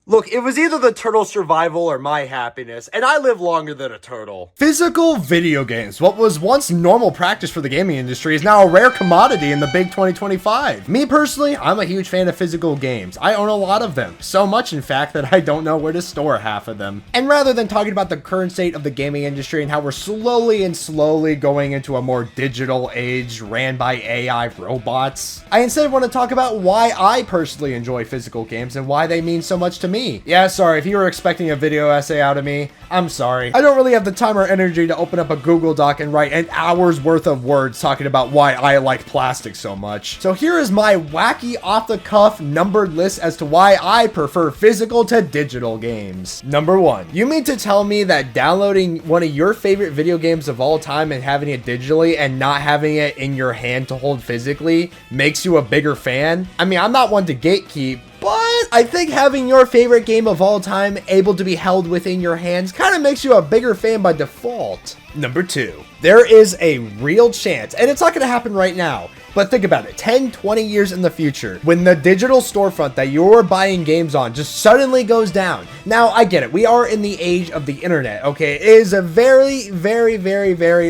Look, it was either the turtle survival or my happiness, and I live longer than a turtle. Physical video games. What was once normal practice for the gaming industry is now a rare commodity in the big 2025. Me personally, I'm a huge fan of physical games. I own a lot of them. So much, in fact, that I don't know where to store half of them. And rather than talking about the current state of the gaming industry and how we're slowly going into a more digital age ran by AI robots, I instead want to talk about why I personally enjoy physical games and why they mean so much to me. Yeah, sorry, if you were expecting a video essay out of me, I'm sorry. I don't really have the time or energy to open up a Google Doc and write an hour's worth of words talking about why I like plastic so much. So here is my wacky off-the-cuff numbered list as to why I prefer physical to digital games. Number 1. You mean to tell me that downloading one of your favorite video games of all time and having it digitally and not having it in your hand to hold physically makes you a bigger fan? I mean, I'm not one to gatekeep, but I think having your favorite game of all time able to be held within your hands kind of makes you a bigger fan by default. Number 2. There is a real chance, and it's not going to happen right now, but think about it, 10, 20 years in the future, when the digital storefront that you're buying games on just suddenly goes down. Now, I get it. We are in the age of the internet, okay? It is a very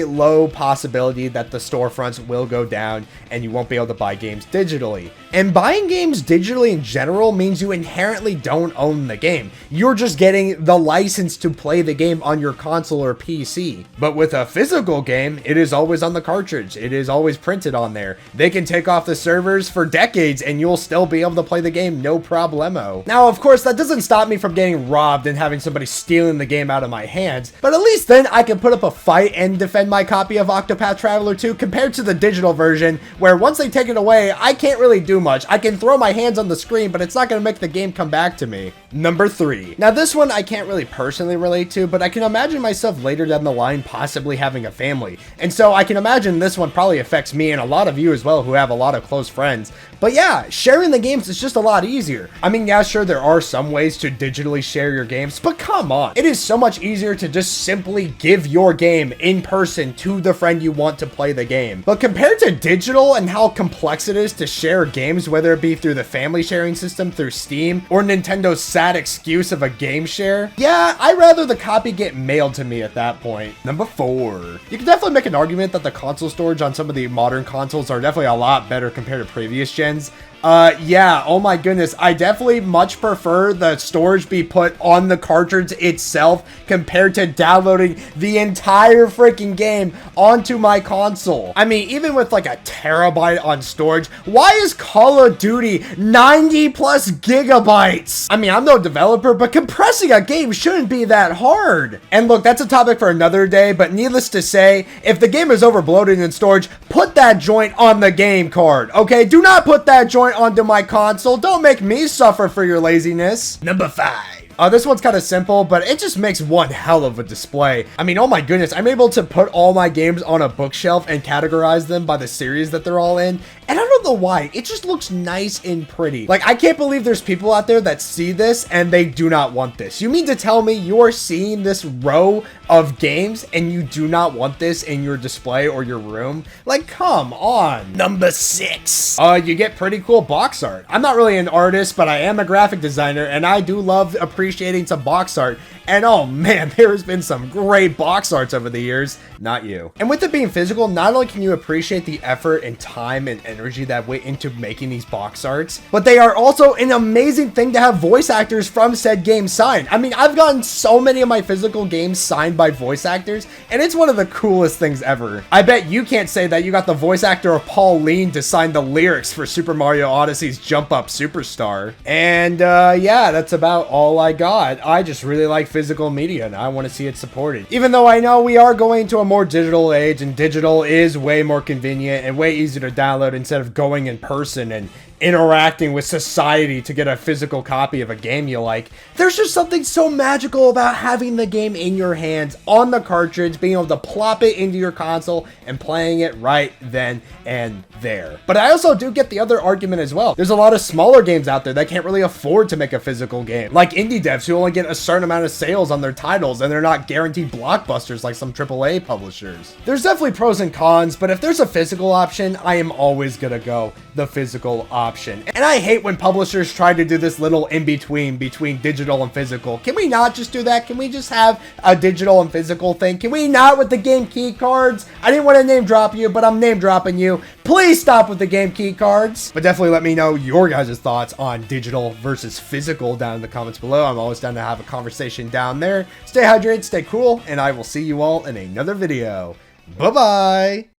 low possibility that the storefronts will go down and you won't be able to buy games digitally. And buying games digitally in general means you inherently don't own the game. You're just getting the license to play the game on your console or PC. But with a physical game, it is always on the cartridge. It is always printed on there. They can take off the servers for decades and you'll still be able to play the game no problemo. Now, of course, that doesn't stop me from getting robbed and having somebody stealing the game out of my hands, but at least then I can put up a fight and defend my copy of Octopath Traveler 2 compared to the digital version, where once they take it away, I can't really do much. I can throw my hands on the screen, but it's not going to make the game come back to me. Number 3. Now, this one I can't really personally relate to, but I can imagine myself later down the line possibly having a family, and so I can imagine this one probably affects me and a lot of you as well who have a lot of close friends. But yeah, sharing the games is just a lot easier. I mean, yeah, sure, there are some ways to digitally share your games, but come on. It is so much easier to just simply give your game in person to the friend you want to play the game. But compared to digital and how complex it is to share games, whether it be through the family sharing system through Steam or Nintendo's sad excuse of a game share, yeah, I'd rather the copy get mailed to me at that point. Number 4. You can definitely make an argument that the console storage on some of the modern consoles are definitely a lot better compared to previous gens. Yeah, oh my goodness, I definitely much prefer the storage be put on the cartridge itself compared to downloading the entire freaking game onto my console. I mean, even with like a terabyte on storage, why is Call of Duty 90 plus gigabytes? I mean, I'm no developer, but compressing a game shouldn't be that hard. And look, that's a topic for another day, but needless to say, if the game is over bloated in storage, put that joint on the game card, okay? Do not put that joint onto my console. Don't make me suffer for your laziness. Number 5. This one's kind of simple, but it just makes one hell of a display. I mean, oh my goodness, I'm able to put all my games on a bookshelf and categorize them by the series that they're all in. And I don't know why, it just looks nice and pretty. Like, I can't believe there's people out there that see this and they do not want this. You mean to tell me you're seeing this row of games and you do not want this in your display or your room? Like, come on. Number 6. You get pretty cool box art. I'm not really an artist, but I am a graphic designer and I do love appreciating some box art. And oh man, there has been some great box arts over the years. Not you. And with it being physical, not only can you appreciate the effort and time and energy that went into making these box arts, but they are also an amazing thing to have voice actors from said game signed. I mean, I've gotten so many of my physical games signed by voice actors, and it's one of the coolest things ever. I bet you can't say that you got the voice actor of Pauline to sign the lyrics for Super Mario Odyssey's Jump Up Superstar. And yeah, that's about all I got. I just really like physical media and I want to see it supported. Even though I know we are going to a more digital age and digital is way more convenient and way easier to download instead of going in person and interacting with society to get a physical copy of a game you like. There's just something so magical about having the game in your hands on the cartridge, being able to plop it into your console and playing it right then and there. But I also do get the other argument as well. There's a lot of smaller games out there that can't really afford to make a physical game, like indie devs who only get a certain amount of sales on their titles and they're not guaranteed blockbusters like some AAA publishers. There's definitely pros and cons, but if there's a physical option, I am always gonna go the physical option. option. And I hate when publishers try to do this little in-between between digital and physical. Can we not just do that? Can we just have a digital and physical thing? Can we not with the game key cards? I didn't want to name drop you, but I'm name dropping you. Please stop with the game key cards. But definitely let me know your guys' thoughts on digital versus physical down in the comments below. I'm always down to have a conversation down there. Stay hydrated, stay cool, and I will see you all in another video. Bye-bye.